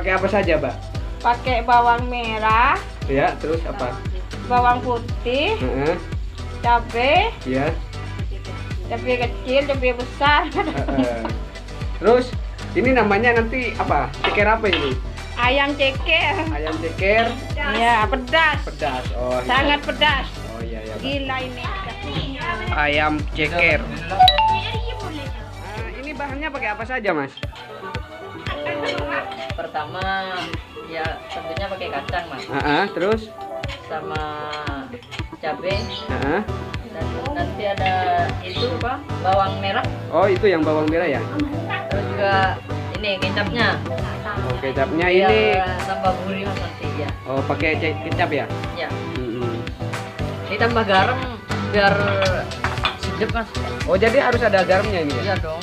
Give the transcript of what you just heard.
pakai apa saja, Mbak? Pakai bawang merah, Ya, terus apa? bawang putih, Heeh. cabai, Ya. cabai kecil, cabai besar. Heeh. Terus ini namanya nanti apa? Ceker apa ini? Ayam ceker. Ayam ceker Ya, pedas. pedas. Oh, iya. Sangat pedas. Oh iya ya. Gila ini. Ayam ceker. Ini bahannya pakai apa saja, Mas? Pertama ya tentunya pakai kacang mas, Terus? sama cabai, Heeh. dan nanti ada itu apa, bawang merah, Oh, itu yang bawang merah ya? terus juga ini kecapnya. Oh, kecapnya Biar ini. tambah gurih mas nanti ya. Oh, pakai kecap ya? Ya, Mm-mm. ini tambah garam biar sedap mas. Oh, jadi harus ada garamnya ini ya? Iya dong.